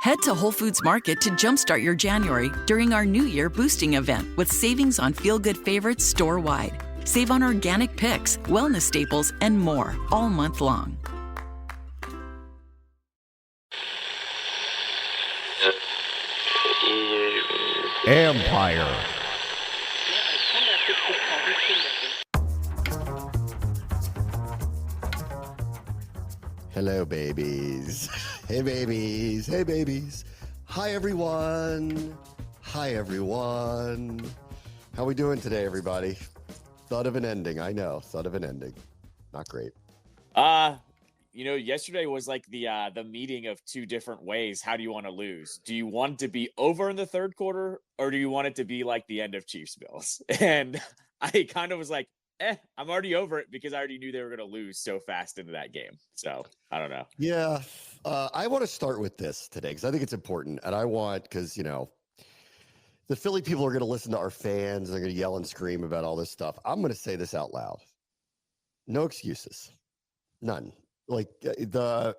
Head to Whole Foods Market to jumpstart your January during our New Year boosting event with savings on feel-good favorites store-wide. Save on organic picks, wellness staples, and more all month long. Ampire. Hello, babies. Hey, babies. Hey, babies. Hi, everyone. Hi, everyone. How we doing today, everybody? Thought of an ending. I know. Thought of an ending. Not great. Yesterday was like the meeting of two different ways. How do you want to lose? Do you want to be over in the third quarter, or do you want it to be like the end of Chiefs Bills? And I kind of was like, I'm already over it because I already knew they were going to lose so fast into that game. So I don't know. Yeah. I want to start with this today because I think it's important. And because, the Philly people are going to listen to our fans. And they're going to yell and scream about all this stuff. I'm going to say this out loud. No excuses. None. Like with the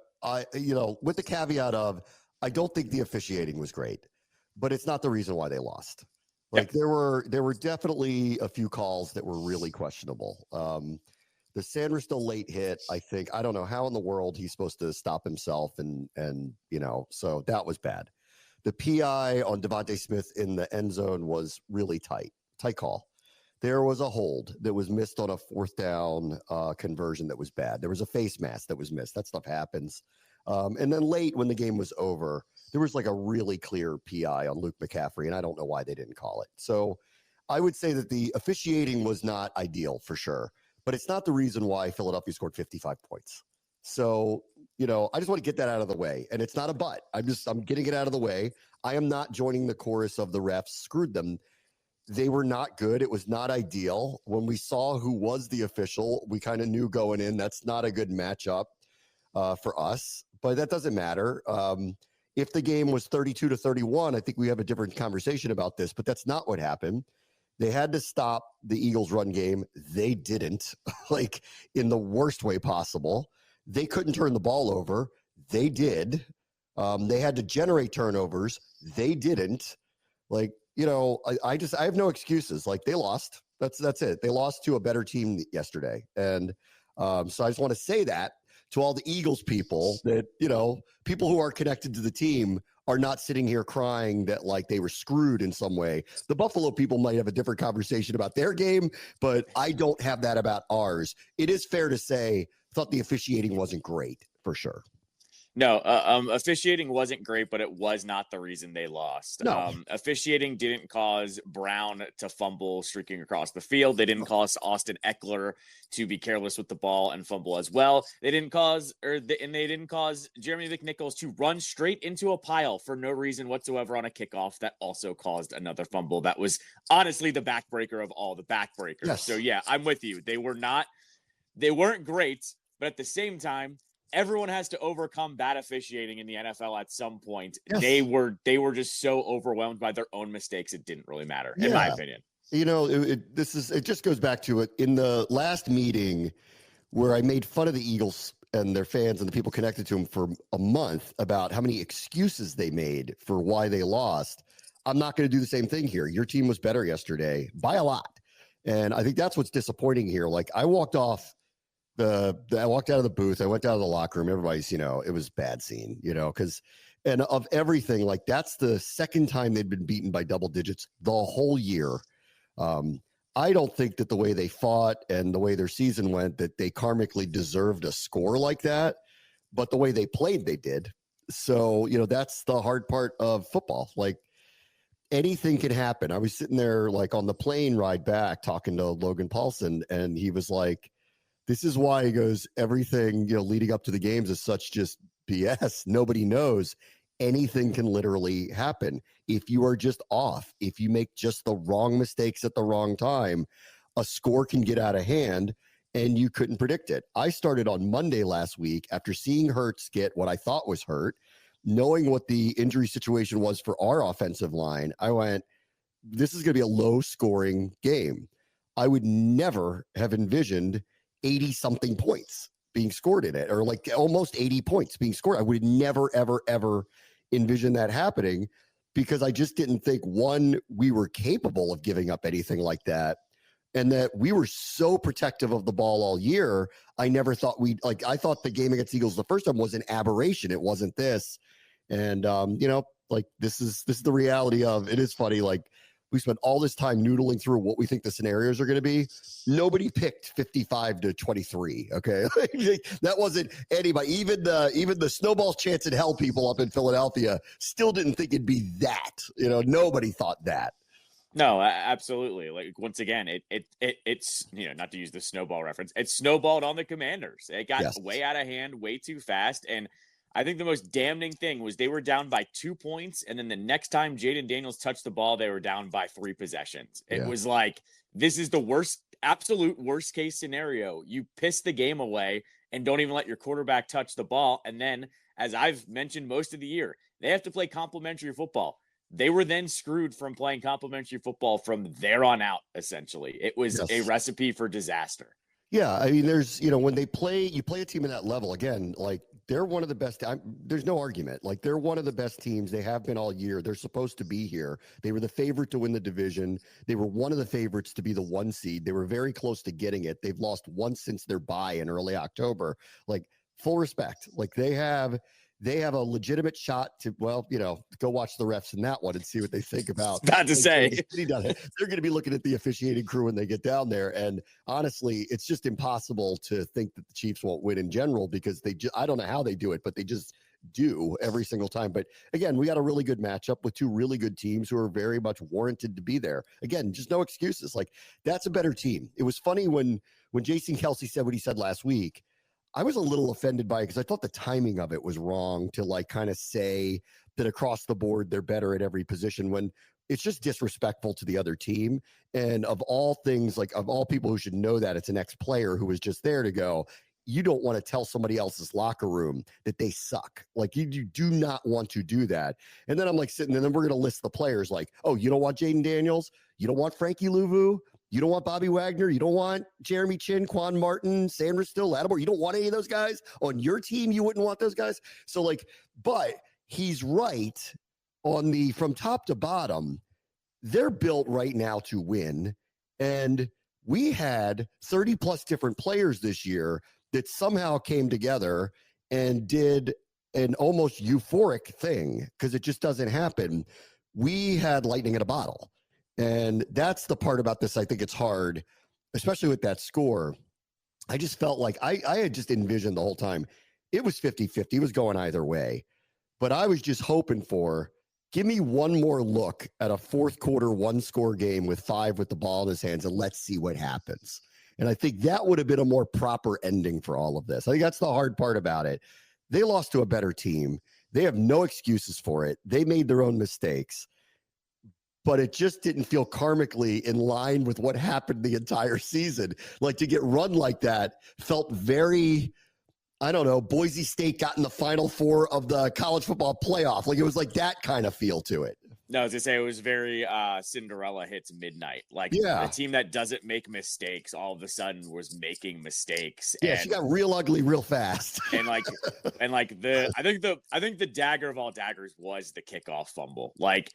caveat of, I don't think the officiating was great, but it's not the reason why they lost. Like there were definitely a few calls that were really questionable. The Sanderson late hit, I don't know how in the world he's supposed to stop himself and so that was bad. The PI on Devontae Smith in the end zone was really tight call. There was a hold that was missed on a fourth down conversion that was bad. There was a face mask that was missed. That stuff happens. And then late when the game was over, there was like a really clear PI on Luke McCaffrey, and I don't know why they didn't call it. So I would say that the officiating was not ideal for sure, but it's not the reason why Philadelphia scored 55 points. So, I just want to get that out of the way. And it's not a but. I'm getting it out of the way. I am not joining the chorus of the refs screwed them. They were not good. It was not ideal. When we saw who was the official, we kind of knew going in that's not a good matchup for us, but that doesn't matter. If the game was 32-31, I think we have a different conversation about this, but that's not what happened. They had to stop the Eagles' run game. They didn't, like in the worst way possible. They couldn't turn the ball over. They did. They had to generate turnovers. They didn't. Like, I have no excuses. Like they lost. That's it. They lost to a better team yesterday. And so I just want to say that to all the Eagles people that, people who are connected to the team are not sitting here crying that like they were screwed in some way. The Buffalo people might have a different conversation about their game, but I don't have that about ours. It is fair to say, I thought the officiating wasn't great for sure. No, officiating wasn't great, but it was not the reason they lost. No. Officiating didn't cause Brown to fumble streaking across the field. They didn't cause Austin Eckler to be careless with the ball and fumble as well. They didn't cause Jeremy McNichols to run straight into a pile for no reason whatsoever on a kickoff. That also caused another fumble. That was honestly the backbreaker of all the backbreakers. Yes. So yeah, I'm with you. They weren't great, but at the same time, everyone has to overcome bad officiating in the NFL at some point. Yes. They were just so overwhelmed by their own mistakes. It didn't really matter, in my opinion. It just goes back to it in the last meeting where I made fun of the Eagles and their fans and the people connected to them for a month about how many excuses they made for why they lost. I'm not going to do the same thing here. Your team was better yesterday by a lot. And I think that's what's disappointing here. Like I walked out of the booth. I went down to the locker room. Everybody's, it was bad scene, and of everything, like that's the second time they'd been beaten by double digits the whole year. I don't think that the way they fought and the way their season went, that they karmically deserved a score like that, but the way they played, they did. So, that's the hard part of football. Like anything can happen. I was sitting there like on the plane ride back talking to Logan Paulson, and he was like, this is why he goes, everything, leading up to the games is such just BS. Nobody knows. Anything can literally happen. If you are just off, if you make just the wrong mistakes at the wrong time, a score can get out of hand and you couldn't predict it. I started on Monday last week after seeing Hurts get what I thought was hurt, knowing what the injury situation was for our offensive line. I went, this is going to be a low scoring game. I would never have envisioned 80 something points being scored in it, or like almost 80 points being scored. I would never, ever, ever envision that happening because I just didn't think, one, we were capable of giving up anything like that. And that we were so protective of the ball all year. I never thought I thought the game against the Eagles the first time was an aberration. It wasn't this. And, this is the reality of it. Is funny. Like, we spent all this time noodling through what we think the scenarios are going to be. Nobody picked 55-23. Okay. That wasn't anybody. Even the snowball's chance in hell people up in Philadelphia still didn't think it'd be that. Nobody thought that. No, absolutely. Like, once again, it's not to use the snowball reference. It snowballed on the Commanders. It got way out of hand, way too fast. And I think the most damning thing was they were down by 2 points. And then the next time Jaden Daniels touched the ball, they were down by 3 possessions. It was like, this is the absolute worst case scenario. You piss the game away and don't even let your quarterback touch the ball. And then, as I've mentioned most of the year, they have to play complimentary football. They were then screwed from playing complimentary football from there on out, essentially. It was a recipe for disaster. Yeah, I mean, there's, when you play a team at that level, again, like, they're one of the best. There's no argument. Like, they're one of the best teams. They have been all year. They're supposed to be here. They were the favorite to win the division. They were one of the favorites to be the 1 seed. They were very close to getting it. They've lost once since their bye in early October. Like, full respect. Like, they have a legitimate shot to, go watch the refs in that one and see what they think about. About to say. They're going to be looking at the officiating crew when they get down there. And honestly, it's just impossible to think that the Chiefs won't win in general because I don't know how they do it, but they just do every single time. But again, we got a really good matchup with 2 really good teams who are very much warranted to be there. Again, just no excuses. Like, that's a better team. It was funny when Jason Kelsey said what he said last week. I was a little offended by it because I thought the timing of it was wrong to kind of say that across the board they're better at every position when it's just disrespectful to the other team. And of all things, of all people who should know that, it's an ex-player who was just there to go, you don't want to tell somebody else's locker room that they suck. Like, you do not want to do that. And then I'm sitting, and then we're going to list the players oh, you don't want Jaden Daniels? You don't want Frankie Louvu? You don't want Bobby Wagner. You don't want Jeremy Chin, Quan Martin, Sandra Still, Lattimore. You don't want any of those guys on your team. You wouldn't want those guys. So but he's right on from top to bottom. They're built right now to win. And we had 30 plus different players this year that somehow came together and did an almost euphoric thing because it just doesn't happen. We had lightning in a bottle. And that's the part about this. I think it's hard, especially with that score. I just felt like I had just envisioned the whole time. It was 50-50. It was going either way. But I was just hoping for, give me one more look at a fourth quarter 1-score game with 5 with the ball in his hands, and let's see what happens. And I think that would have been a more proper ending for all of this. I think that's the hard part about it. They lost to a better team. They have no excuses for it. They made their own mistakes. But it just didn't feel karmically in line with what happened the entire season. Like, to get run like that felt very, I don't know, Boise State got in the Final Four of the college football playoff. Like, it was like that kind of feel to it. No, as I say, it was very Cinderella hits midnight. Like, a team that doesn't make mistakes all of a sudden was making mistakes. Yeah, she got real ugly real fast. I think the dagger of all daggers was the kickoff fumble. Like,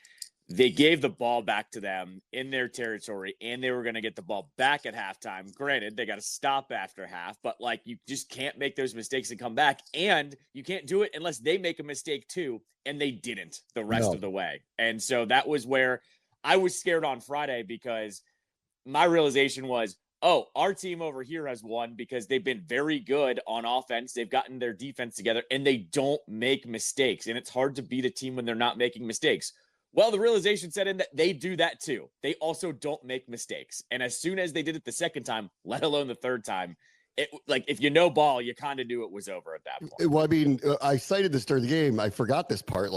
they gave the ball back to them in their territory, and they were going to get the ball back at halftime. Granted, they got to stop after half, but you just can't make those mistakes and come back. And you can't do it unless they make a mistake too. And they didn't the rest of the way. And so that was where I was scared on Friday, because my realization was, oh, our team over here has won because they've been very good on offense. They've gotten their defense together and they don't make mistakes. And it's hard to beat a team when they're not making mistakes. Well, the realization set in that they do that too. They also don't make mistakes. And as soon as they did it the second time, let alone the third time, if you know ball, you kind of knew it was over at that point. Well, I mean, I cited this during the game. I forgot this part.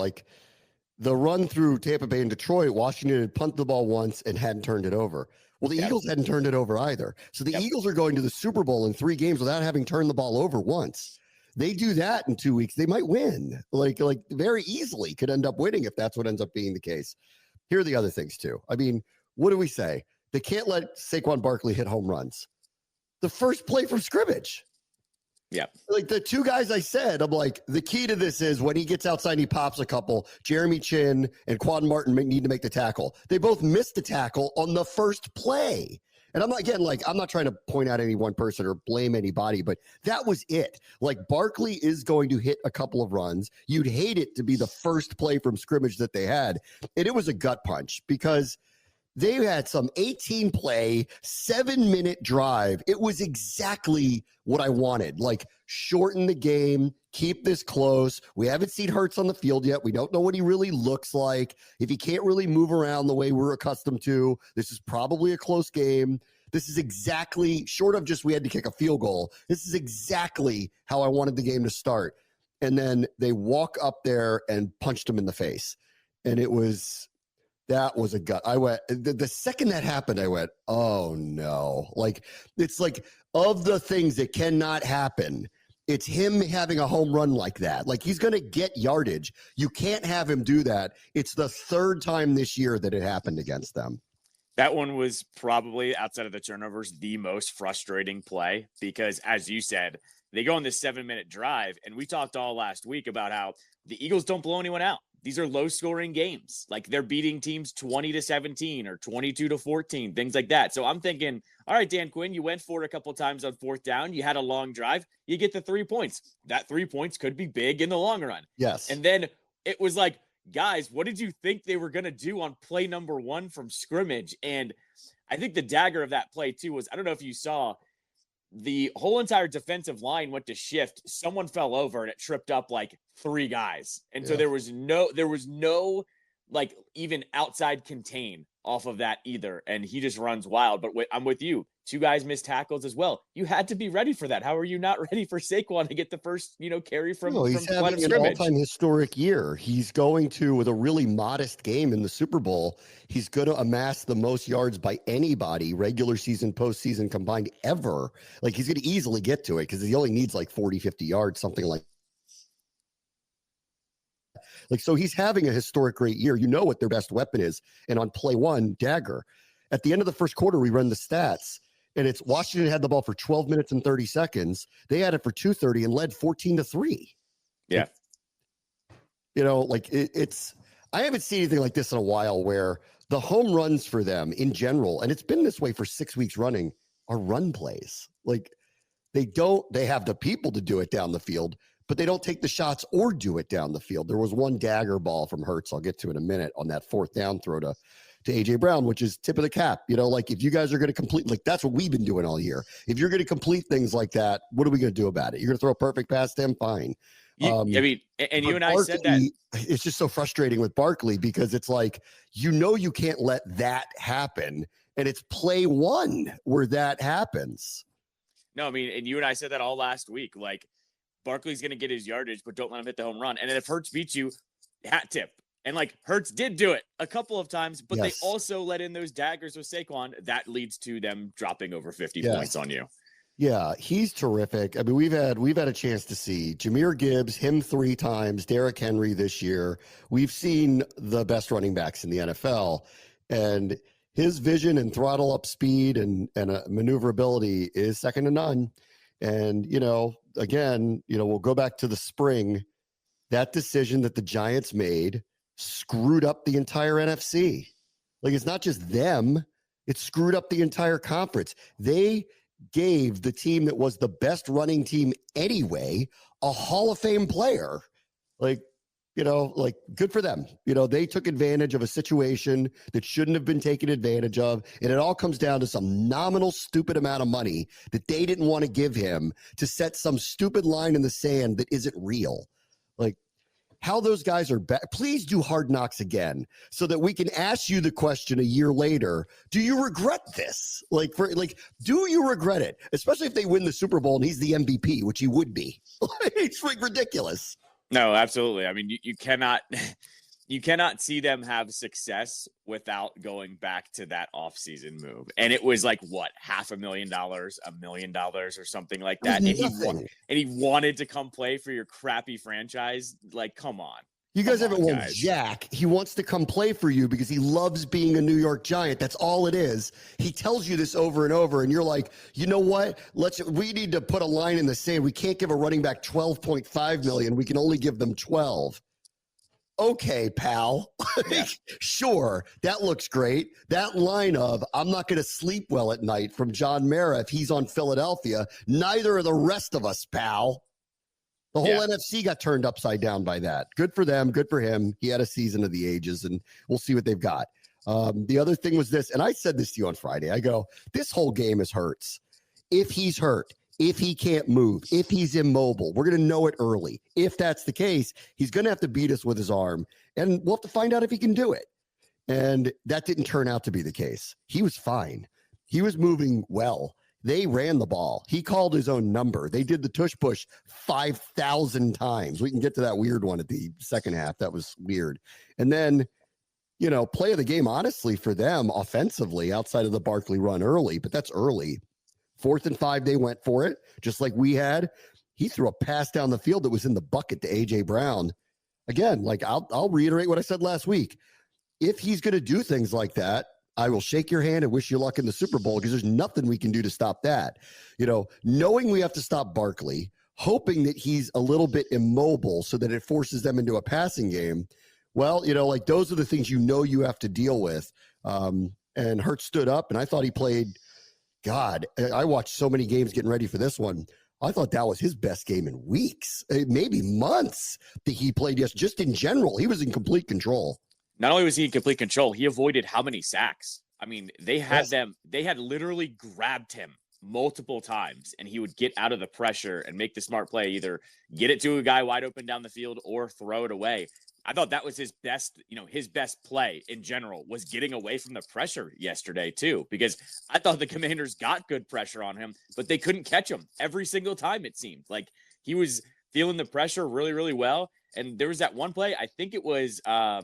The run through Tampa Bay and Detroit, Washington had punted the ball once and hadn't turned it over. Well, the Eagles hadn't turned it over either. So the Eagles are going to the Super Bowl in 3 games without having turned the ball over once. They do that in 2 weeks, they might win. Like very easily could end up winning if that's what ends up being the case. Here are the other things too. I mean, what do we say? They can't let Saquon Barkley hit home runs. The first play from scrimmage. Yeah. Like the two guys I said, I'm like, the key to this is when he gets outside and he pops a couple, Jeremy Chin and Quad Martin need to make the tackle. They both missed the tackle on the first play. And I'm not, again, like, I'm not trying to point out any one person or blame anybody, but that was it. Like, Barkley is going to hit a couple of runs. You'd hate it to be the first play from scrimmage that they had. And it was a gut punch because they had some 18-play, 7-minute drive. It was exactly what I wanted. Like, shorten the game, keep this close. We haven't seen Hurts on the field yet. We don't know what he really looks like. If he can't really move around the way we're accustomed to, this is probably a close game. This is exactly, short of just we had to kick a field goal, this is exactly how I wanted the game to start. And then they walk up there and punched him in the face. And it was... that was a gut. I went, the second that happened, I went, oh no. Like, it's like, of the things that cannot happen, it's him having a home run like that. Like, he's going to get yardage. You can't have him do that. It's the third time this year that it happened against them. That one was probably, outside of the turnovers, the most frustrating play because, as you said, they go on this 7-minute drive. And we talked all last week about how the Eagles don't blow anyone out. These are low-scoring games. Like, they're beating teams 20-17 or 22-14, things like that. So I'm thinking, all right, Dan Quinn, you went for it a couple times on fourth down. You had a long drive. You get the 3 points. That 3 points could be big in the long run. Yes. And then it was like, guys, what did you think they were going to do on play number 1 from scrimmage? And I think the dagger of that play, too, was, I don't know if you saw, the whole entire defensive line went to shift. Someone fell over and it tripped up like 3 guys. And so there was no like even outside contain off of that either. And he just runs wild. But I'm with you. 2 guys missed tackles as well. You had to be ready for that. How are you not ready for Saquon to get the first, carry from he's line having of an scrimmage? all-time historic year. He's going to, with a really modest game in the Super Bowl, he's going to amass the most yards by anybody, regular season, postseason combined, ever. Like, he's going to easily get to it because he only needs like 40, 50 yards, something like. So he's having a historic great year. You know what their best weapon is. And on play 1, dagger. At the end of the first quarter, we run the stats. And it's Washington had the ball for 12 minutes and 30 seconds. They had it for 2:30 and led 14-3. Yeah. It's I haven't seen anything like this in a while where the home runs for them in general, and it's been this way for 6 weeks running, are run plays. Like, they have the people to do it down the field, but they don't take the shots or do it down the field. There was one dagger ball from Hurts I'll get to in a minute on that fourth down throw to AJ Brown, which is tip of the cap. Like, if you guys are going to complete, like, that's what we've been doing all year. If you're going to complete things like that, what are we going to do about it? You're going to throw a perfect pass to him? Fine. You and I said that. It's just so frustrating with Barkley because it's like, you can't let that happen. And it's play 1 where that happens. No, and you and I said that all last week. Like, Barkley's going to get his yardage, but don't let him hit the home run. And then if Hurts beats you, hat tip. And like, Hurts did do it a couple of times, but They also let in those daggers with Saquon. That leads to them dropping over 50 points on you. Yeah, he's terrific. I mean, we've had a chance to see Jahmyr Gibbs, him 3 times, Derrick Henry this year. We've seen the best running backs in the NFL, and his vision and throttle up speed and maneuverability is second to none. And, again, we'll go back to the spring. That decision that the Giants made screwed up the entire NFC. Like, it's not just them. It screwed up the entire conference. They gave the team that was the best running team anyway a Hall of Fame player. Like, good for them. They took advantage of a situation that shouldn't have been taken advantage of. And it all comes down to some nominal, stupid amount of money that they didn't want to give him to set some stupid line in the sand that isn't real. Like, how those guys are back. Please do Hard Knocks again so that we can ask you the question a year later. Do you regret this? Do you regret it? Especially if they win the Super Bowl and he's the MVP, which he would be. It's like ridiculous. No, absolutely. I mean, you cannot see them have success without going back to that offseason move. And it was like, what, $500,000, $1 million or something like that. And he wanted to come play for your crappy franchise. Like, come on. You guys haven't won guys. jack. He wants to come play for you because he loves being a New York Giant. That's all it is. He tells you this over and over, and you're like, you know what? We need to put a line in the sand. We can't give a running back $12.5 million. We can only give them 12. Okay, pal. Yeah. Sure, that looks great. That line of I'm not going to sleep well at night from John Mara if he's on Philadelphia. Neither are the rest of us, pal. The whole NFC got turned upside down by that. Good for them. Good for him. He had a season of the ages, and we'll see what they've got. The other thing was this, and I said this to you on Friday. I go, this whole game is Hurts. If he's hurt, if he can't move, if he's immobile, we're going to know it early. If that's the case, he's going to have to beat us with his arm, and we'll have to find out if he can do it. And that didn't turn out to be the case. He was fine. He was moving well. They ran the ball. He called his own number. They did the tush push 5,000 times. We can get to that weird one at the second half. That was weird. And then, play of the game, honestly, for them offensively, outside of the Barkley run early, but that's early. 4th and 5, they went for it, just like we had. He threw a pass down the field that was in the bucket to A.J. Brown. Again, I'll reiterate what I said last week. If he's going to do things like that, I will shake your hand and wish you luck in the Super Bowl because there's nothing we can do to stop that. Knowing we have to stop Barkley, hoping that he's a little bit immobile so that it forces them into a passing game. Well, those are the things you have to deal with. And Hurts stood up, and I thought he played – God, I watched so many games getting ready for this one. I thought that was his best game in weeks, maybe months that he played. Yes, just in general, he was in complete control. Not only was he in complete control, he avoided how many sacks? I mean, they had literally grabbed him multiple times, and he would get out of the pressure and make the smart play, either get it to a guy wide open down the field or throw it away. I thought that was his best play in general was getting away from the pressure yesterday too, because I thought the Commanders got good pressure on him, but they couldn't catch him every single time. It seemed like he was feeling the pressure really, really well. And there was that one play, I think it was, I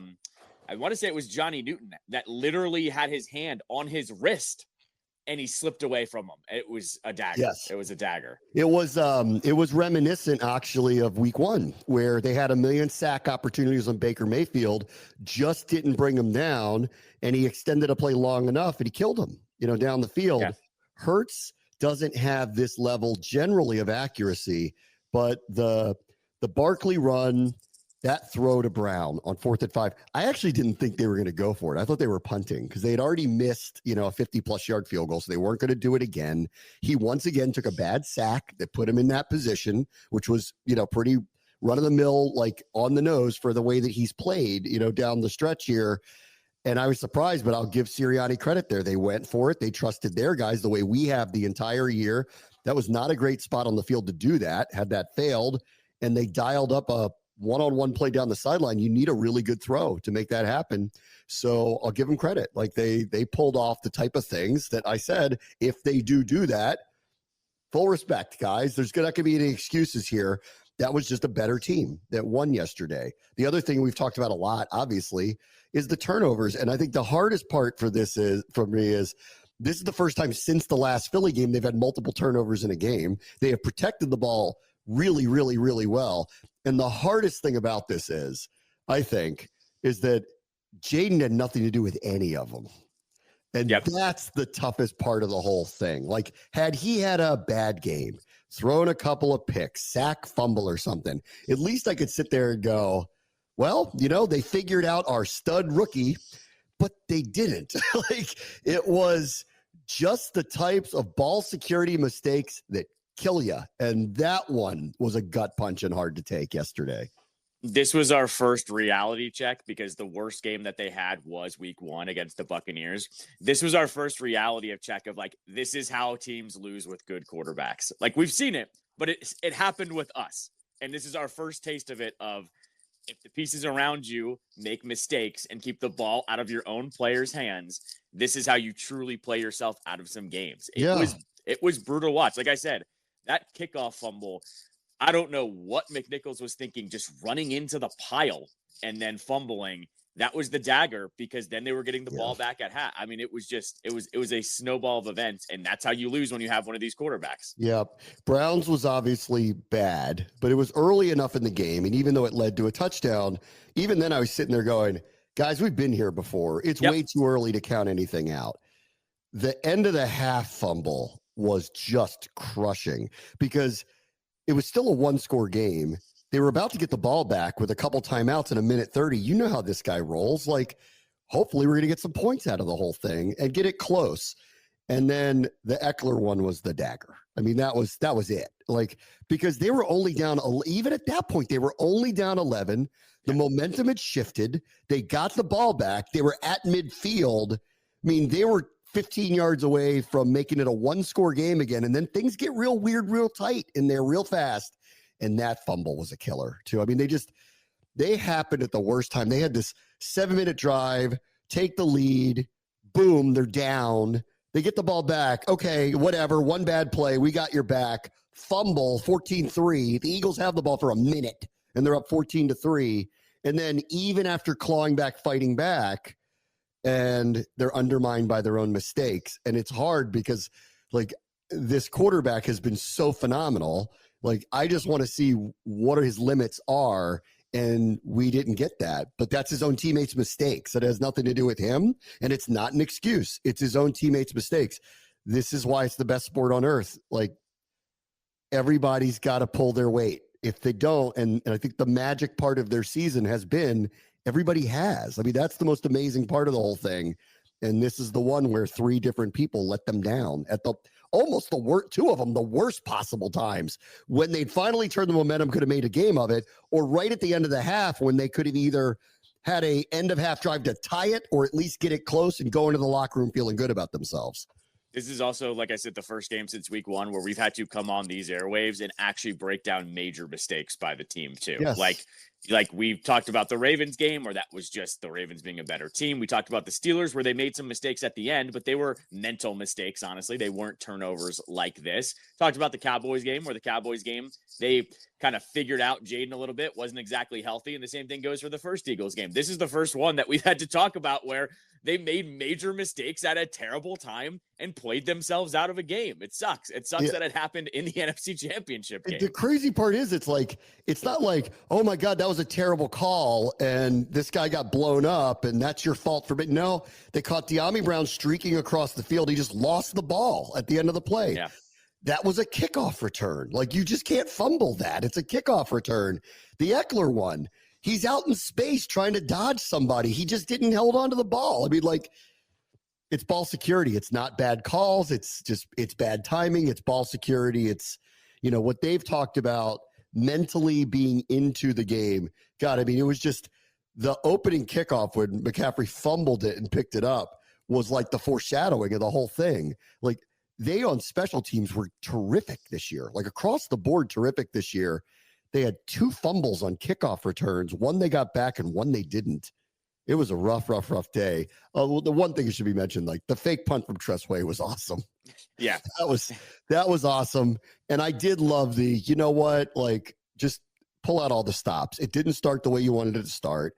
want to say it was Johnny Newton that literally had his hand on his wrist and he slipped away from him. It was a dagger. Yes. It was a dagger. It was reminiscent actually of week 1 where they had 1 million sack opportunities on Baker Mayfield, just didn't bring him down, and he extended a play long enough and he killed him, down the field. Yeah. Hurts doesn't have this level generally of accuracy, but the Barkley run, that throw to Brown on 4th and 5, I actually didn't think they were going to go for it. I thought they were punting because they had already missed, a 50-plus yard field goal, so they weren't going to do it again. He once again took a bad sack that put him in that position, which was, pretty run-of-the-mill, like on the nose for the way that he's played, down the stretch here. And I was surprised, but I'll give Sirianni credit there. They went for it. They trusted their guys the way we have the entire year. That was not a great spot on the field to do that. Had that failed, and they dialed up a one-on-one play down the sideline. You need a really good throw to make that happen. So I'll give them credit. Like they pulled off the type of things that I said, if they do that, full respect, guys. There's not going to be any excuses here. That was just a better team that won yesterday. The other thing we've talked about a lot, obviously, is the turnovers. And I think the hardest part for this is this is the first time since the last Philly game they've had multiple turnovers in a game. They have protected the ball really, really, really well. And the hardest thing about this is that Jaden had nothing to do with any of them. And that's the toughest part of the whole thing. Like, had he had a bad game, thrown a couple of picks, sack, fumble or something, at least I could sit there and go, well, they figured out our stud rookie, but they didn't. It was just the types of ball security mistakes that kill you. And that one was a gut punch and hard to take yesterday. This was our first reality check because the worst game that they had was week 1 against the Buccaneers. This was our first reality check of this is how teams lose with good quarterbacks. We've seen it, but it happened with us. And this is our first taste of it of if the pieces around you make mistakes and keep the ball out of your own players' hands, this is how you truly play yourself out of some games. It was brutal to watch. Like I said, that kickoff fumble, I don't know what McNichols was thinking, just running into the pile and then fumbling. that was the dagger, because then they were getting the ball back at half. I mean, it was a snowball of events, and that's how you lose when you have one of these quarterbacks. Yep. Browns was obviously bad, but it was early enough in the game. And even though it led to a touchdown, even then I was sitting there going, guys, we've been here before. It's way too early to count anything out. The end of the half fumble was just crushing because it was still a 1-score game. They were about to get the ball back with a couple timeouts in a minute 30. You know how this guy rolls. Like, hopefully we're going to get some points out of the whole thing and get it close. And then the Eckler one was the dagger. I mean, that was it. Like, because they were only down, even at that point, they were only down 11. The momentum had shifted. They got the ball back. They were at midfield. I mean, they were 15 yards away from making it a 1-score game again. And then things get real weird, real tight in there real fast. And that fumble was a killer too. I mean, they happened at the worst time. They had this 7-minute drive, take the lead, boom, they're down. They get the ball back. Okay, whatever, one bad play. We got your back. Fumble, 14-3. The Eagles have the ball for a minute, and they're up 14-3. And then even after clawing back, fighting back, and they're undermined by their own mistakes. And it's hard because, like, this quarterback has been so phenomenal. Like, I just want to see what his limits are, and we didn't get that. But that's his own teammates' mistakes. It has nothing to do with him, and it's not an excuse. It's his own teammates' mistakes. This is why it's the best sport on earth. Like, everybody's got to pull their weight. If they don't, and I think the magic part of their season has been everybody has. I mean, that's the most amazing part of the whole thing. And this is the one where 3 different people let them down at almost the worst, 2 of them, the worst possible times when they'd finally turned the momentum, could have made a game of it, or right at the end of the half when they could have either had a end of half drive to tie it or at least get it close and go into the locker room feeling good about themselves. This is also, like I said, the first game since week 1 where we've had to come on these airwaves and actually break down major mistakes by the team too. Yes. Like we've talked about the Ravens game, where that was just the Ravens being a better team. We talked about the Steelers, where they made some mistakes at the end, but they were mental mistakes. Honestly, they weren't turnovers like this. Talked about the Cowboys game, where the Cowboys game, they kind of figured out Jaden a little bit, wasn't exactly healthy. And the same thing goes for the first Eagles game. This is the first one that we've had to talk about where they made major mistakes at a terrible time and played themselves out of a game. It sucks. It sucks that it happened in the NFC Championship game. The crazy part is it's not like, oh my God, that was a terrible call and this guy got blown up and that's your fault for it. No, they caught De'Ami Brown streaking across the field. He just lost the ball at the end of the play. Yeah. That was a kickoff return. Like, you just can't fumble that. It's a kickoff return. The Eckler one, he's out in space trying to dodge somebody. He just didn't hold on to the ball. I mean, like, it's ball security. It's not bad calls. It's bad timing. It's ball security. It's, what they've talked about mentally being into the game. God, I mean, it was just the opening kickoff when McCaffrey fumbled it and picked it up was like the foreshadowing of the whole thing. Like, they on special teams were terrific this year, like across the board, terrific this year. They had 2 fumbles on kickoff returns. One they got back and one they didn't. It was a rough day. Well, the one thing that should be mentioned, like the fake punt from Tressway was awesome. Yeah, that was awesome. And I did love the, like, just pull out all the stops. It didn't start the way you wanted it to start.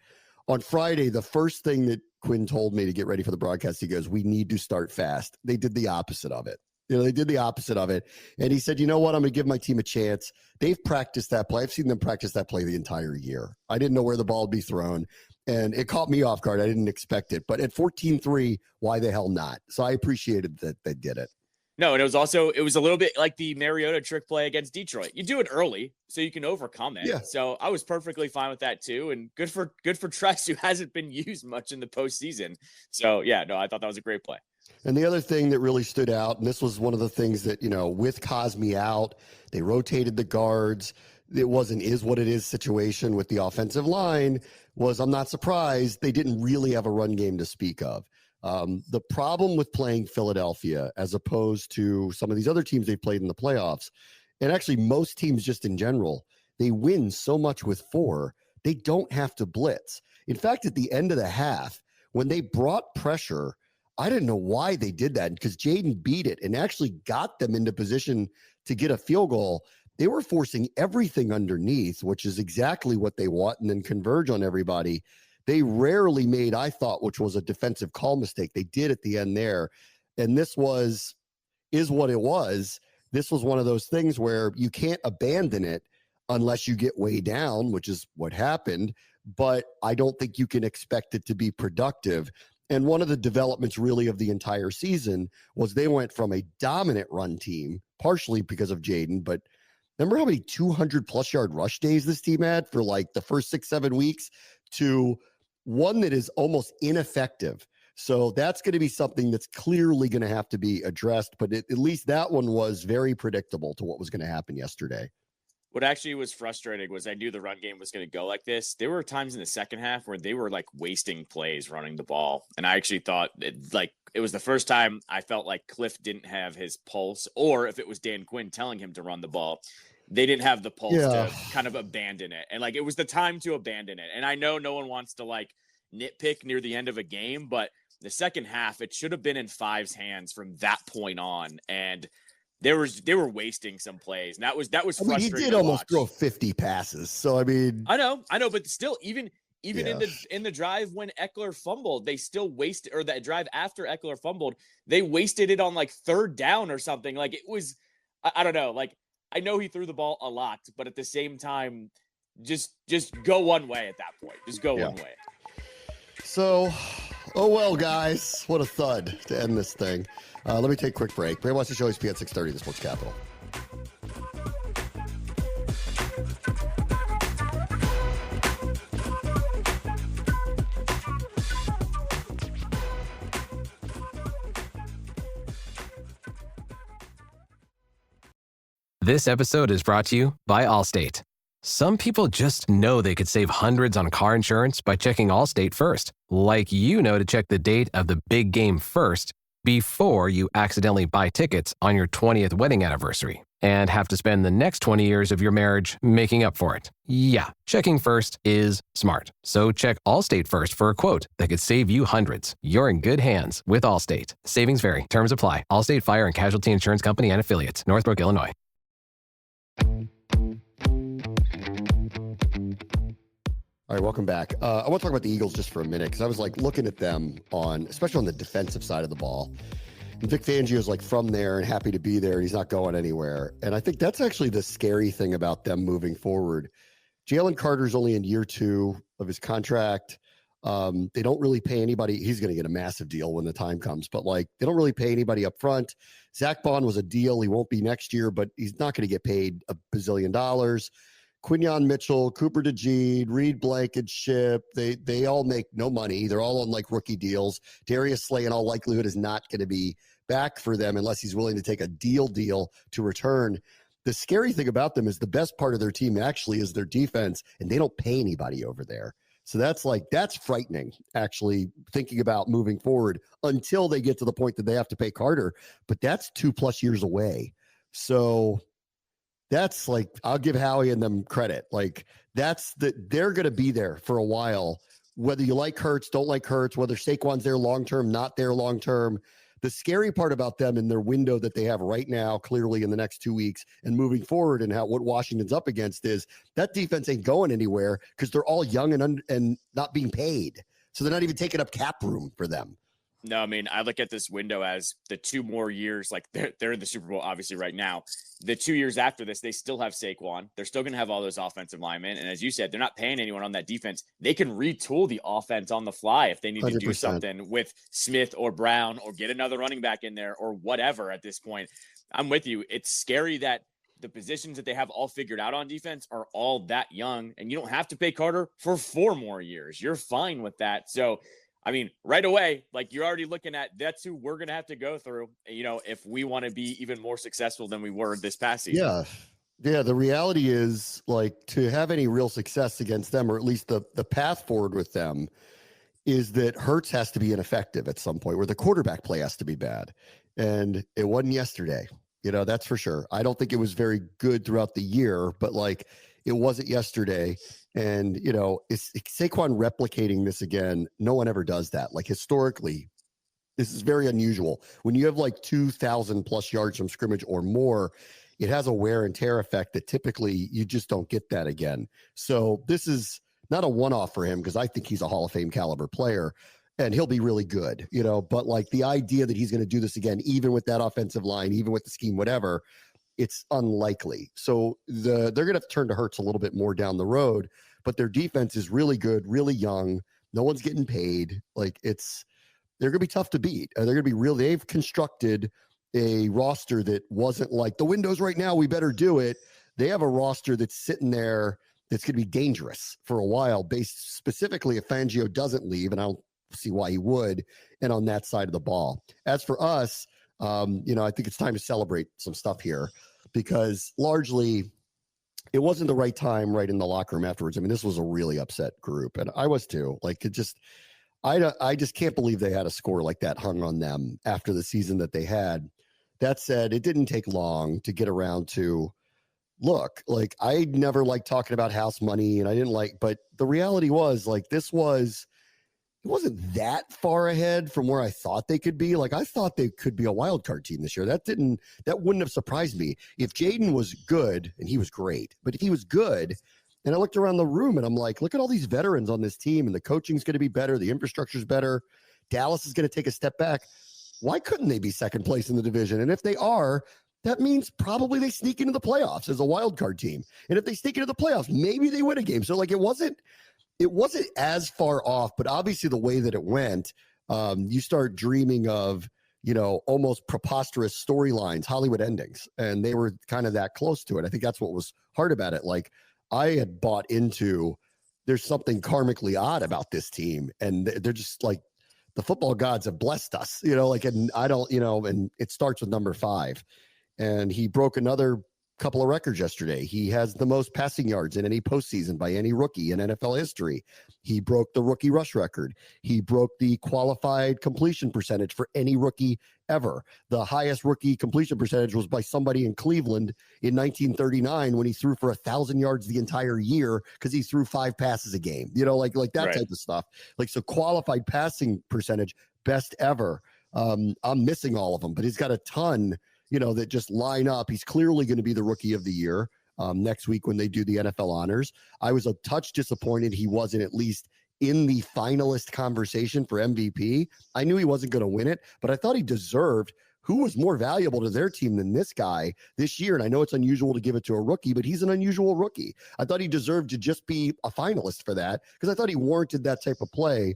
On Friday, the first thing that Quinn told me to get ready for the broadcast, he goes, we need to start fast. They did the opposite of it. They did the opposite of it. And he said, you know what? I'm going to give my team a chance. They've practiced that play. I've seen them practice that play the entire year. I didn't know where the ball would be thrown. And it caught me off guard. I didn't expect it. But at 14-3, why the hell not? So I appreciated that they did it. No, and it was a little bit like the Mariota trick play against Detroit. You do it early so you can overcome it. Yeah. So I was perfectly fine with that too. And good for Tress, who hasn't been used much in the postseason. So yeah, no, I thought that was a great play. And the other thing that really stood out, and this was one of the things that, with Cosme out, they rotated the guards. It was an is what it is situation with the offensive line. I'm not surprised they didn't really have a run game to speak of. The problem with playing Philadelphia, as opposed to some of these other teams they played in the playoffs, and actually most teams just in general, they win so much with 4, they don't have to blitz. In fact, at the end of the half, when they brought pressure, I didn't know why they did that, because Jaden beat it and actually got them into position to get a field goal. They were forcing everything underneath, which is exactly what they want, and then converge on everybody. They rarely made, I thought, which was a defensive call mistake. They did at the end there. And this is what it was. This was one of those things where you can't abandon it unless you get way down, which is what happened. But I don't think you can expect it to be productive. And one of the developments really of the entire season was they went from a dominant run team, partially because of Jaden, but remember how many 200+ yard rush days this team had for like the first 6-7 weeks, to one that is almost ineffective. So that's going to be something that's clearly going to have to be addressed. But at least that one was very predictable to what was going to happen yesterday. What actually was frustrating was I knew the run game was going to go like this. There were times in the second half where they were like wasting plays running the ball. And I actually thought it was the first time I felt like Cliff didn't have his pulse, or if it was Dan Quinn telling him to run the ball, they didn't have the pulse to kind of abandon it. And like, it was the time to abandon it. And I know no one wants to like nitpick near the end of a game, but the second half, it should have been in Five's hands from that point on. And they were wasting some plays. And that was frustrating. I mean, he did almost throw 50 passes. So, I mean, I know, but still, even in the drive when Eckler fumbled, they still wasted, or that drive after Eckler fumbled, they wasted it on like third down or something. Like, it was, I don't know. Like, I know he threw the ball a lot, but at the same time, just go one way at that point. Just go one way. So, oh well, guys, what a thud to end this thing. Let me take a quick break. Bram watch the show. ESPN 630, the Sports Capital. This episode is brought to you by Allstate. Some people just know they could save hundreds on car insurance by checking Allstate first. Like you know to check the date of the big game first before you accidentally buy tickets on your 20th wedding anniversary and have to spend the next 20 years of your marriage making up for it. Yeah, checking first is smart. So check Allstate first for a quote that could save you hundreds. You're in good hands with Allstate. Savings vary. Terms apply. Allstate Fire and Casualty Insurance Company and Affiliates. Northbrook, Illinois. All right, welcome back. I want to talk about the Eagles just for a minute, because I was like looking at them especially on the defensive side of the ball. And Vic Fangio's like from there and happy to be there. He's not going anywhere. And I think that's actually the scary thing about them moving forward. Jalen Carter's only in year 2 of his contract. They don't really pay anybody. He's going to get a massive deal when the time comes, but like they don't really pay anybody up front. Zach Bond was a deal. He won't be next year, but he's not going to get paid $1 bazillion. Quinyon Mitchell, Cooper DeJean, Reed Blankenship, they all make no money. They're all on like rookie deals. Darius Slay in all likelihood is not going to be back for them unless he's willing to take a deal to return. The scary thing about them is the best part of their team actually is their defense, and they don't pay anybody over there. So that's frightening, actually, thinking about moving forward until they get to the point that they have to pay Carter. But that's 2+ years away. So that's like, I'll give Howie and them credit. Like they're going to be there for a while, whether you like Hurts, don't like Hurts, whether Saquon's there long-term, not there long-term. The scary part about them in their window that they have right now, clearly in the next 2 weeks and moving forward, and what Washington's up against is that defense ain't going anywhere because they're all young and not being paid. So they're not even taking up cap room for them. No, I mean, I look at this window as the 2 more years, like they're in the Super Bowl, obviously, right now. The 2 years after this, they still have Saquon. They're still going to have all those offensive linemen. And as you said, they're not paying anyone on that defense. They can retool the offense on the fly if they need 100%. To do something with Smith or Brown or get another running back in there or whatever at this point. I'm with you. It's scary that the positions that they have all figured out on defense are all that young, and you don't have to pay Carter for 4 more years. You're fine with that. So, I mean, right away, like you're already looking at that's who we're going to have to go through, if we want to be even more successful than we were this past season. Yeah. The reality is, like, to have any real success against them, or at least the path forward with them, is that Hurts has to be ineffective at some point, where the quarterback play has to be bad. And it wasn't yesterday. That's for sure. I don't think it was very good throughout the year, but like it wasn't yesterday. And, it's Saquon replicating this again. No one ever does that. Like historically, this is very unusual. When you have like 2,000+ yards from scrimmage or more, it has a wear and tear effect that typically you just don't get that again. So this is not a one-off for him, because I think he's a Hall of Fame caliber player and he'll be really good, but like the idea that he's going to do this again, even with that offensive line, even with the scheme, whatever, it's unlikely. So they're going to have to turn to Hurts a little bit more down the road, but their defense is really good, really young. No one's getting paid. Like they're going to be tough to beat. They're going to be they've constructed a roster that wasn't like the Windows right now, we better do it. They have a roster that's sitting there that's going to be dangerous for a while, based specifically if Fangio doesn't leave, and I don't see why he would, and on that side of the ball. As for us, I think it's time to celebrate some stuff here, because largely it wasn't the right time right in the locker room afterwards. I mean, this was a really upset group, and I was too. Like, I just can't believe they had a score like that hung on them after the season that they had. That said, it didn't take long to get around to, look, like, I never liked talking about house money, and but the reality was, like, it wasn't that far ahead from where I thought they could be. Like, I thought they could be a wild card team this year. That wouldn't have surprised me. If Jaden was good, and he was great, but if he was good, and I looked around the room and I'm like, look at all these veterans on this team, and the coaching's going to be better, the infrastructure's better, Dallas is going to take a step back. Why couldn't they be second place in the division? And if they are, that means probably they sneak into the playoffs as a wild card team. And if they sneak into the playoffs, maybe they win a game. So, like, it wasn't as far off, but obviously the way that it went, you start dreaming of, almost preposterous storylines, Hollywood endings, and they were kind of that close to it. I think that's what was hard about it. Like, I had bought into, there's something karmically odd about this team, and they're just like, the football gods have blessed us, and I don't, and it starts with number 5, and he broke another couple of records yesterday. He has the most passing yards in any postseason by any rookie in NFL history. He broke the rookie rush record. He broke the qualified completion percentage for any rookie ever. The highest rookie completion percentage was by somebody in Cleveland in 1939 when he threw for 1,000 yards the entire year because he threw 5 passes a game, like that right. Type of stuff. Like, so qualified passing percentage, best ever. I'm missing all of them, but he's got a ton that just line up. He's clearly going to be the rookie of the year next week when they do the NFL honors. I was a touch disappointed he wasn't at least in the finalist conversation for MVP. I knew he wasn't going to win it, but I thought he deserved. Who was more valuable to their team than this guy this year? And I know it's unusual to give it to a rookie, but he's an unusual rookie. I thought he deserved to just be a finalist for that, because I thought he warranted that type of play.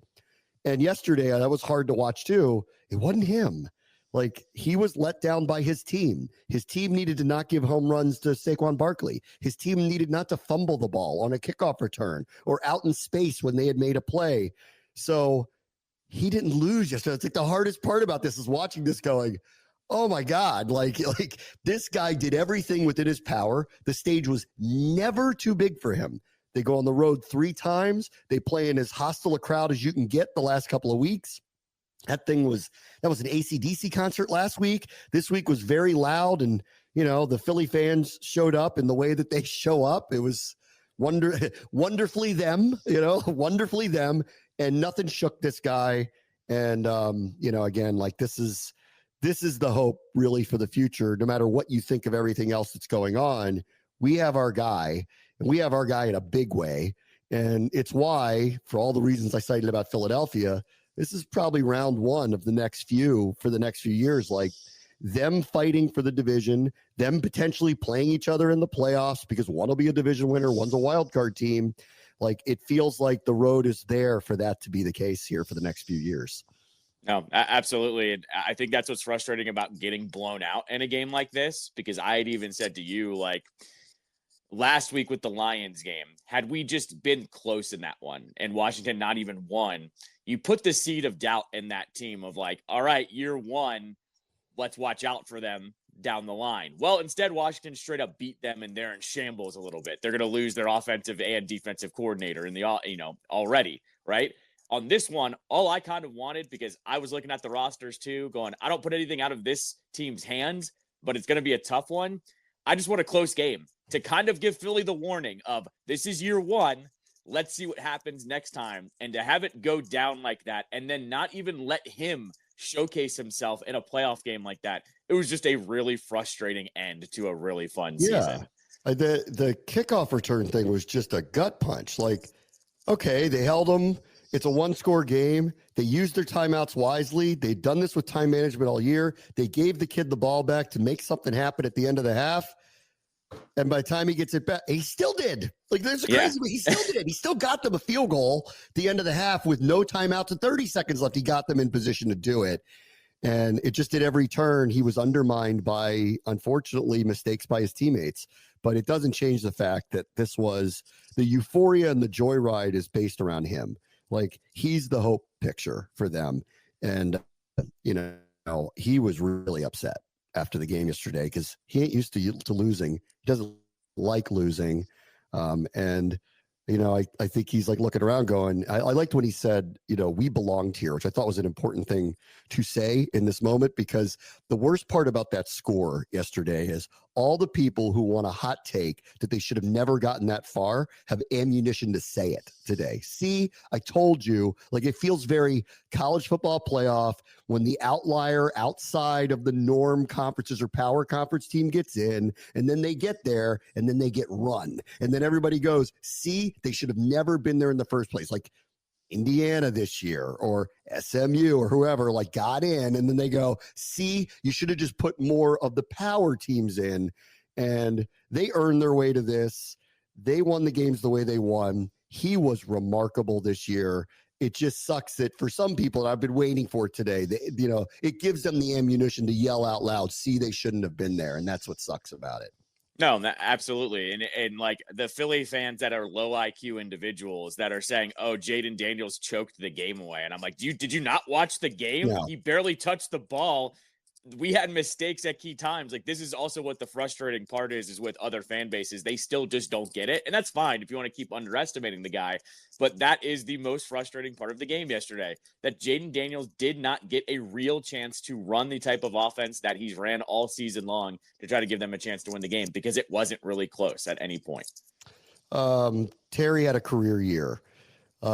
And yesterday, that was hard to watch too. It wasn't him. Like, he was let down by his team. His team needed to not give home runs to Saquon Barkley. His team needed not to fumble the ball on a kickoff return or out in space when they had made a play. So he didn't lose yesterday. It's like the hardest part about this is watching this going, oh my God, like this guy did everything within his power. The stage was never too big for him. They go on the road 3 times. They play in as hostile a crowd as you can get the last couple of weeks. That was an AC/DC concert last week. This week was very loud, and the Philly fans showed up in the way that they show up. It was wonderfully them, wonderfully them, and nothing shook this guy. And again, like, this is the hope really for the future. No matter what you think of everything else that's going on, we have our guy, and we have our guy in a big way. And it's why, for all the reasons I cited about Philadelphia, this is probably round 1 of the next few years, like them fighting for the division, them potentially playing each other in the playoffs, because one will be a division winner, one's a wild card team. Like, it feels like the road is there for that to be the case here for the next few years. No, absolutely. And I think that's what's frustrating about getting blown out in a game like this, because I had even said to you, like, last week with the Lions game, had we just been close in that one and Washington not even won, you put the seed of doubt in that team of like, all right, year 1, let's watch out for them down the line. Well, instead, Washington straight up beat them, and they're in shambles a little bit. They're going to lose their offensive and defensive coordinator in the, already, right? On this one, all I kind of wanted, because I was looking at the rosters too, going, I don't put anything out of this team's hands, but it's going to be a tough one. I just want a close game to kind of give Philly the warning of, this is year 1. Let's see what happens next time. And to have it go down like that, and then not even let him showcase himself in a playoff game like that, it was just a really frustrating end to a really fun season. The kickoff return thing was just a gut punch. Like, Okay, they held them. It's a one-score game. They used their timeouts wisely. They've done this with time management all year. They gave the kid the ball back to make something happen at the end of the half. And by the time he gets it back, he still did. Like, there's a crazy way. He still did. He still got them a field goal at the end of the half with no timeouts and 30 seconds left. He got them in position to do it. And it just did every turn. He was undermined by, unfortunately, mistakes by his teammates. But it doesn't change the fact that this was the euphoria and the joyride is based around him. Like, he's the hope picture for them. And, you know, he was really upset after the game yesterday because he ain't used to losing. He doesn't like losing. And, you know, I think he's like looking around going, I liked when he said, you know, we belonged here, which I thought was an important thing to say in this moment, because the worst part about that score yesterday is all the people who want a hot take that they should have never gotten that far have ammunition to say it today. See, I told you, like, it feels very college football playoff when the outlier outside of the norm conferences or power conference team gets in, and then they get there and then they get run. And then everybody goes, see, they should have never been there in the first place. Like Indiana this year or SMU or whoever, like, got in, and then they go, see, you should have just put more of the power teams in. And they earned their way to this. They won the games the way they won. He was remarkable this year. It just sucks that for some people, and I've been waiting for it today, you know, it gives them the ammunition to yell out loud, see, they shouldn't have been there. And that's what sucks about it. No, absolutely. And like the Philly fans that are low IQ individuals that are saying, oh, Jaden Daniels choked the game away. And I'm like, did you not watch the game? No. He barely touched the ball. We had mistakes at key times. Like, this is also what the frustrating part is with other fan bases. They still just don't get it. And that's fine if you want to keep underestimating the guy. But that is the most frustrating part of the game yesterday, that Jaden Daniels did not get a real chance to run the type of offense that he's ran all season long to try to give them a chance to win the game, because it wasn't really close at any point. Terry had a career year.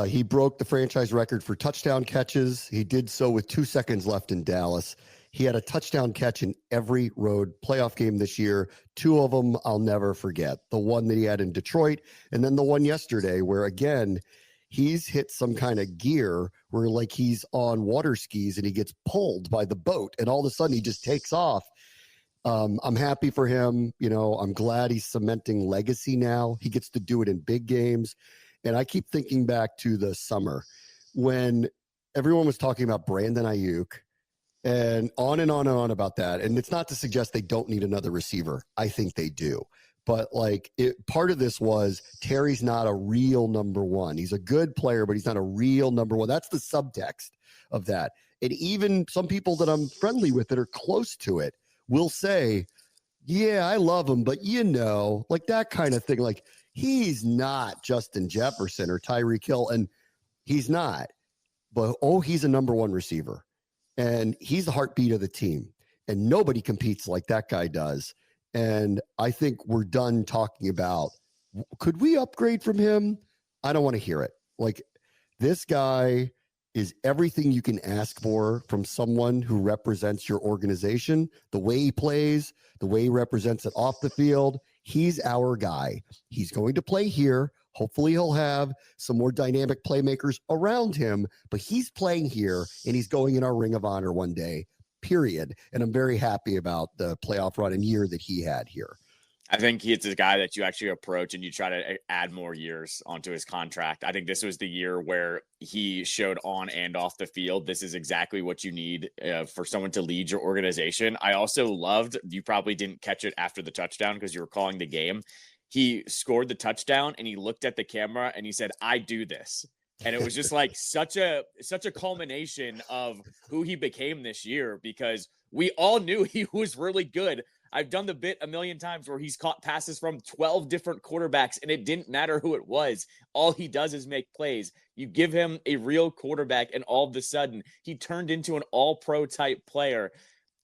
He broke the franchise record for touchdown catches. He did so with 2 seconds left in Dallas. He had a touchdown catch in every road playoff game this year. 2 of them I'll never forget. The one that he had in Detroit, and then the one yesterday where, again, he's hit some kind of gear where, like, he's on water skis and he gets pulled by the boat, and all of a sudden he just takes off. I'm happy for him. You know, I'm glad he's cementing legacy now. He gets to do it in big games. And I keep thinking back to the summer when everyone was talking about Brandon Ayuk, and on and on and on about that. And it's not to suggest they don't need another receiver. I think they do. But, like, part of this was Terry's not a real number one. He's a good player, but he's not a real number one. That's the subtext of that. And even some people that I'm friendly with that are close to it will say, yeah, I love him, but, you know, like that kind of thing. Like, he's not Justin Jefferson or Tyreek Hill, and he's not. But, oh, he's a number one receiver. And he's the heartbeat of the team. And nobody competes like that guy does. And I think we're done talking about, could we upgrade from him? I don't want to hear it. Like, this guy is everything you can ask for from someone who represents your organization. The way he plays, the way he represents it off the field. He's our guy. He's going to play here. Hopefully he'll have some more dynamic playmakers around him, but he's playing here and he's going in our Ring of Honor one day, period. And I'm very happy about the playoff run and year that he had here. I think he's a guy that you actually approach and you try to add more years onto his contract. I think this was the year where he showed on and off the field. This is exactly what you need for someone to lead your organization. I also loved, you probably didn't catch it after the touchdown because you were calling the game. He scored the touchdown and he looked at the camera and he said, I do this. And it was just like such a culmination of who he became this year, because we all knew he was really good. I've done the bit a million times where he's caught passes from 12 different quarterbacks and it didn't matter who it was. All he does is make plays. You give him a real quarterback and all of a sudden he turned into an all-pro type player.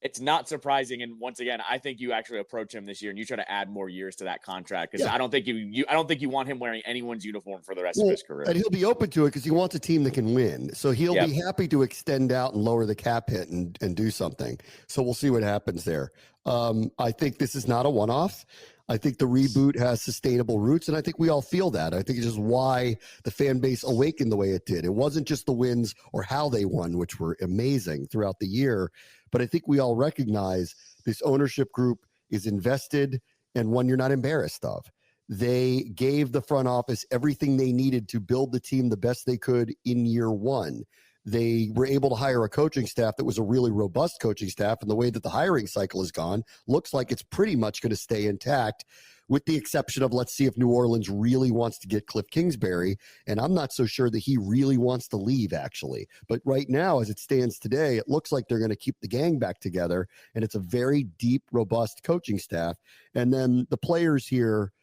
It's not surprising. And once again, I think you actually approach him this year and you try to add more years to that contract, because I don't think you want him wearing anyone's uniform for the rest of his career. And he'll be open to it because he wants a team that can win. So he'll be happy to extend out and lower the cap hit and do something. So we'll see what happens there. I think this is not a one-off. I think the reboot has sustainable roots, and I think we all feel that. I think it's just why the fan base awakened the way it did. It wasn't just the wins or how they won, which were amazing throughout the year, but I think we all recognize this ownership group is invested and one you're not embarrassed of. They gave the front office everything they needed to build the team the best they could in year one. They were able to hire a coaching staff that was a really robust coaching staff, and the way that the hiring cycle has gone looks like it's pretty much going to stay intact, with the exception of let's see if New Orleans really wants to get Cliff Kingsbury, and I'm not so sure that he really wants to leave, actually. But right now, as it stands today, it looks like they're going to keep the gang back together, and it's a very deep, robust coaching staff. And then the players here,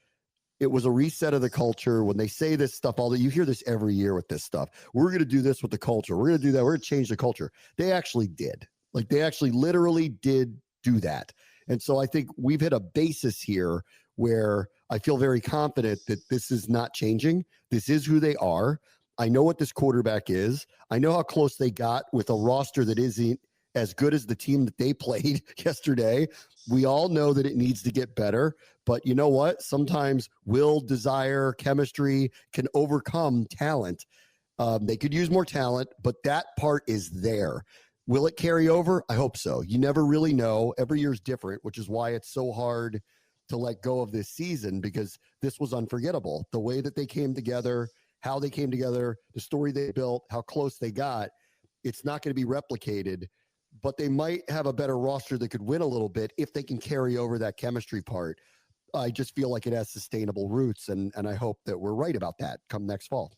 it was a reset of the culture. When they say this stuff, you hear this every year with this stuff. We're going to do this with the culture. We're going to do that. We're going to change the culture. They actually did. Like, they actually literally did do that. And so I think we've hit a basis here where I feel very confident that this is not changing. This is who they are. I know what this quarterback is. I know how close they got with a roster that isn't as good as the team that they played yesterday. We all know that it needs to get better, but you know what? Sometimes will, desire, chemistry can overcome talent. They could use more talent, but that part is there. Will it carry over? I hope so. You never really know. Every year's different, which is why it's so hard to let go of this season, because this was unforgettable. The way that they came together, how they came together, the story they built, how close they got, it's not going to be replicated. But they might have a better roster that could win a little bit if they can carry over that chemistry part. I just feel like it has sustainable roots, and I hope that we're right about that come next fall.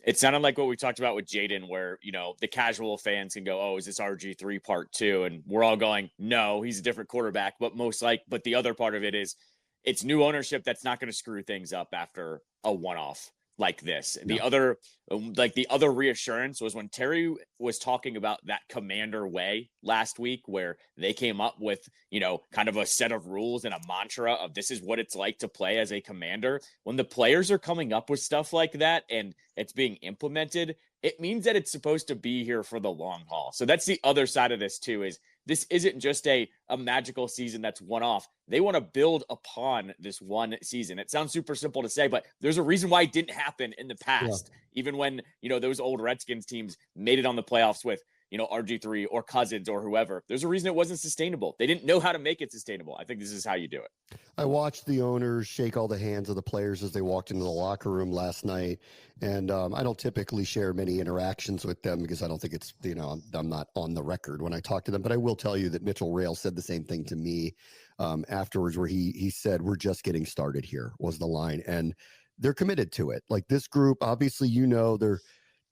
It sounded like what we talked about with Jaden, where, the casual fans can go, oh, is this RG3 part 2? And we're all going, no, he's a different quarterback. But but the other part of it is it's new ownership that's not going to screw things up after a one-off like this. No. The other reassurance was when Terry was talking about that Commander way last week, where they came up with, kind of a set of rules and a mantra of this is what it's like to play as a Commander. When the players are coming up with stuff like that and it's being implemented, it means that it's supposed to be here for the long haul. So that's the other side of this too, is this isn't just a magical season that's one off. They want to build upon this one season. It sounds super simple to say, but there's a reason why it didn't happen in the past. Yeah. Even when, those old Redskins teams made it on the playoffs with, RG3 or Cousins or whoever. There's a reason it wasn't sustainable. They didn't know how to make it sustainable. I think this is how you do it. I watched the owners shake all the hands of the players as they walked into the locker room last night. And I don't typically share many interactions with them because I don't think it's, I'm not on the record when I talk to them. But I will tell you that Mitchell Rail said the same thing to me afterwards, where he said, we're just getting started here, was the line. And they're committed to it. Like, this group, obviously, they're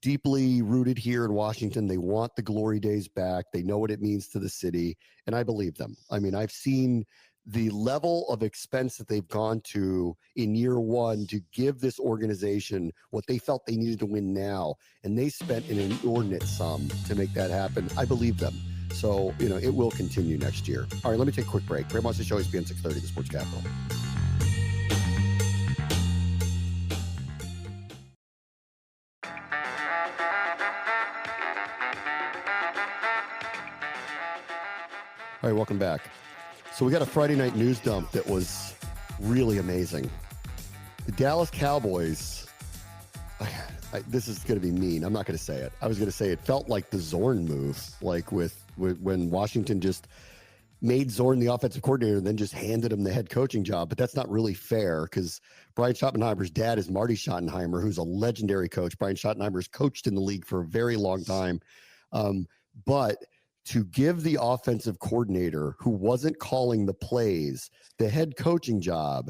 deeply rooted here in Washington. They want the glory days back. They know what it means to the city. And I believe them. I mean, I've seen the level of expense that they've gone to in year one to give this organization what they felt they needed to win now. And they spent an inordinate sum to make that happen. I believe them. So, it will continue next year. All right, let me take a quick break. Graham wants to show ESPN 630, the Sports Capital. All right, welcome back. So we got a Friday night news dump that was really amazing. The Dallas Cowboys, this is going to be mean. I'm not going to say it. I was going to say it felt like the Zorn move, like with when Washington just made Zorn the offensive coordinator and then just handed him the head coaching job. But that's not really fair, because Brian Schottenheimer's dad is Marty Schottenheimer, who's a legendary coach. Brian Schottenheimer's coached in the league for a very long time. But to give the offensive coordinator, who wasn't calling the plays, the head coaching job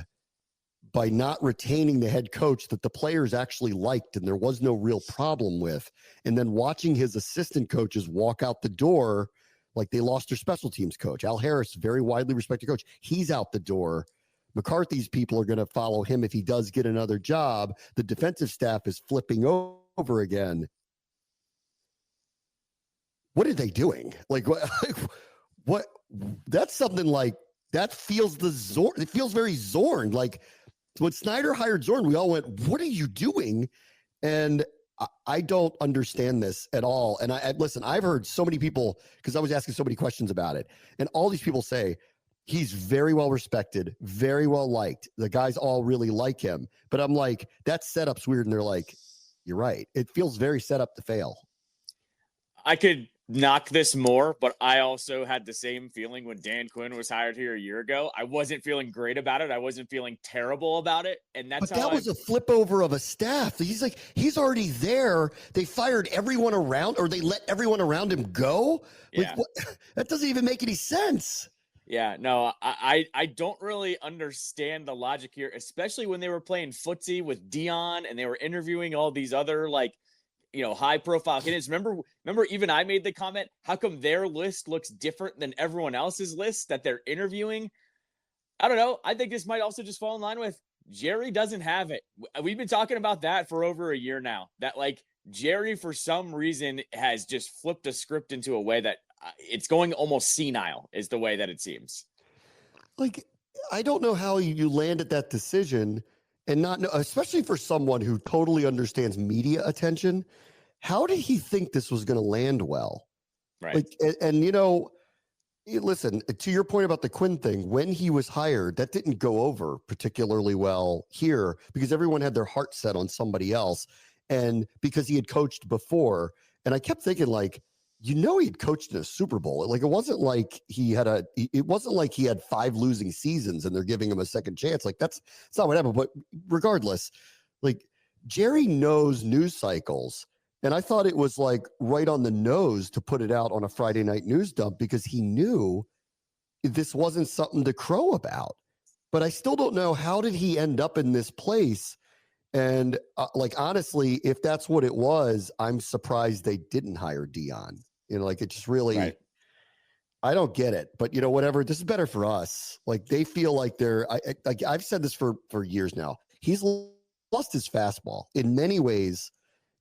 by not retaining the head coach that the players actually liked and there was no real problem with, and then watching his assistant coaches walk out the door like they lost their special teams coach. Al Harris, very widely respected coach, he's out the door. McCarthy's people are going to follow him if he does get another job. The defensive staff is flipping over again. What are they doing? Like, what? That's something like that feels it feels very Zorn. Like, when Snyder hired Zorn, we all went, what are you doing? And I don't understand this at all. And listen, I've heard so many people, because I was asking so many questions about it, and all these people say he's very well respected, very well liked. The guys all really like him. But I'm like, that setup's weird. And they're like, you're right. It feels very set up to fail. I could knock this more, but I also had the same feeling when Dan Quinn was hired here a year ago. I wasn't feeling great about it. I wasn't feeling terrible about it. And that's but that was a flip over of a staff. He's already there. They fired everyone around, or they let everyone around him go. Yeah. That doesn't even make any sense. Yeah, no, I don't really understand the logic here, especially when they were playing footsie with Dion and they were interviewing all these other high profile candidates. Remember even I made the comment, how come their list looks different than everyone else's list that they're interviewing? I don't know. I think this might also just fall in line with Jerry doesn't have it. We've been talking about that for over a year now, that Jerry for some reason has just flipped a script into a way that it's going almost senile is the way that it seems. I don't know how you land at that decision and not know, especially for someone who totally understands media attention. How did he think this was going to land well? Right. Listen, to your point about the Quinn thing, when he was hired, that didn't go over particularly well here because everyone had their heart set on somebody else. And because he had coached before, and I kept thinking he'd coached in a Super Bowl. It wasn't like he had 5 losing seasons and they're giving him a second chance. That's not what happened. But regardless, Jerry knows news cycles. And I thought it was right on the nose to put it out on a Friday night news dump because he knew this wasn't something to crow about. But I still don't know, how did he end up in this place? And honestly, if that's what it was, I'm surprised they didn't hire Dion. It just really, right. I don't get it, but whatever, this is better for us. They feel like I've said this for years now. He's lost his fastball in many ways.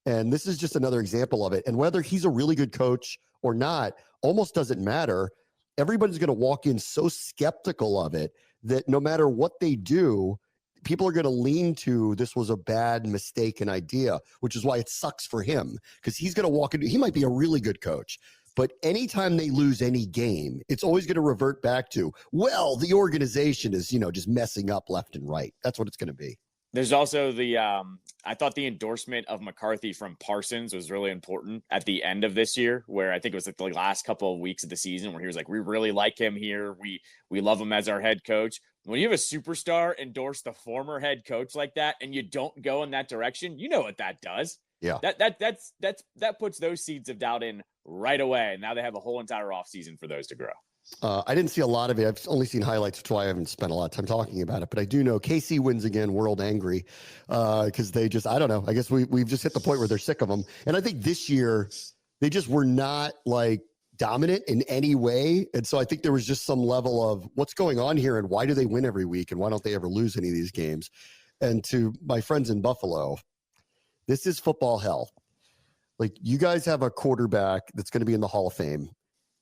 And this is just another example of it. And whether he's a really good coach or not, almost doesn't matter. Everybody's going to walk in so skeptical of it that no matter what they do, people are going to lean to this was a bad mistaken idea, which is why it sucks for him because he's going to walk into, he might be a really good coach, but anytime they lose any game, it's always going to revert back to, well, the organization is, just messing up left and right. That's what it's going to be. There's also I thought the endorsement of McCarthy from Parsons was really important at the end of this year, where I think it was the last couple of weeks of the season where he was like, we really like him here. We love him as our head coach. When you have a superstar endorse the former head coach like that, and you don't go in that direction, you know what that does. Yeah. That puts those seeds of doubt in right away. And now they have a whole entire offseason for those to grow. I didn't see a lot of it. I've only seen highlights, which is why I haven't spent a lot of time talking about it. But I do know KC wins again, world angry, because they just, I don't know. I guess we've just hit the point where they're sick of them. And I think this year they just were not dominant in any way. And so I think there was just some level of what's going on here and why do they win every week and why don't they ever lose any of these games? And to my friends in Buffalo, this is football hell. You guys have a quarterback that's going to be in the Hall of Fame.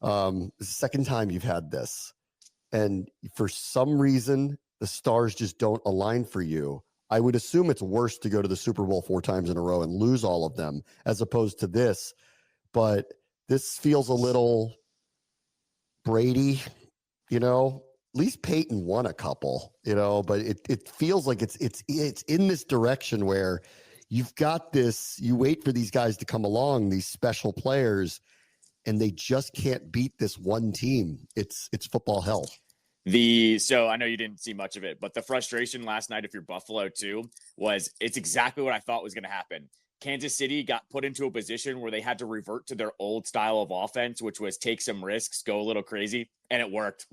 The second time you've had this, and for some reason the stars just don't align for you. I would assume it's worse to go to the Super Bowl 4 times in a row and lose all of them as opposed to this, but this feels a little Brady, at least Peyton won a couple, but it feels like it's in this direction where you've got this, you wait for these guys to come along, these special players, and they just can't beat this one team. It's football hell. So I know you didn't see much of it, but the frustration last night, if you're Buffalo too, was it's exactly what I thought was going to happen. Kansas City got put into a position where they had to revert to their old style of offense, which was take some risks, go a little crazy, and it worked.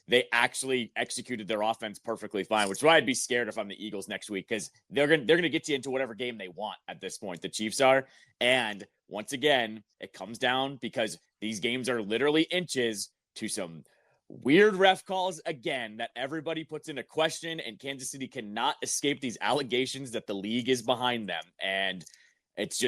They actually executed their offense perfectly fine, which is why I'd be scared if I'm the Eagles next week, because they're gonna get you into whatever game they want at this point. The Chiefs are, and once again, it comes down because these games are literally inches to some weird ref calls again that everybody puts into question, and Kansas City cannot escape these allegations that the league is behind them. And it's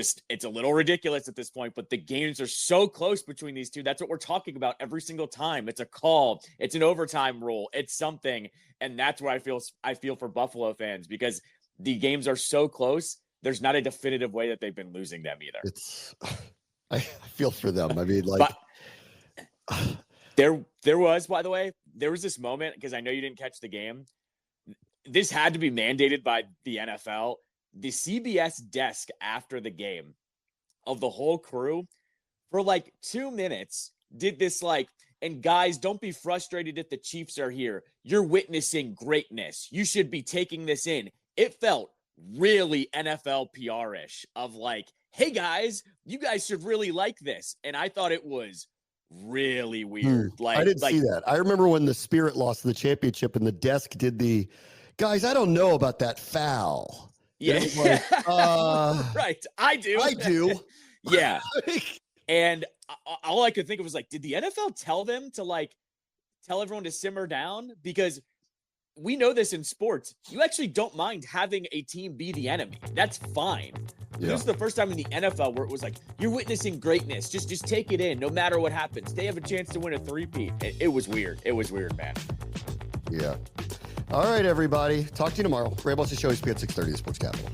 a little ridiculous at this point, but the games are so close between these two. That's what we're talking about every single time. It's a call. It's an overtime rule. It's something. And that's where I feel for Buffalo fans, because the games are so close. There's not a definitive way that they've been losing them either. I feel for them. I mean, There was, by the way, there was this moment, because I know you didn't catch the game. This had to be mandated by the NFL. The CBS desk after the game of the whole crew for like 2 minutes did this like, and guys, don't be frustrated if the Chiefs are here. You're witnessing greatness. You should be taking this in. It felt really NFL PR-ish of like, hey guys, you guys should really like this. And I thought it was really weird. Like I didn't see that. I remember when the Spirit lost the championship and the desk did the, guys, I don't know about that foul. Yeah. Like, right. I do. Yeah. And all I could think of was like, did the NFL tell them to like tell everyone to simmer down? Because we know this in sports. You actually don't mind having a team be the enemy. That's fine. Yeah. This is the first time in the NFL where it was like, you're witnessing greatness. Just take it in. No matter what happens, they have a chance to win a three-peat. It was weird. It was weird, man. Yeah. All right, everybody. Talk to you tomorrow. Ray Boss's show is at 6:30 at Sports Capital.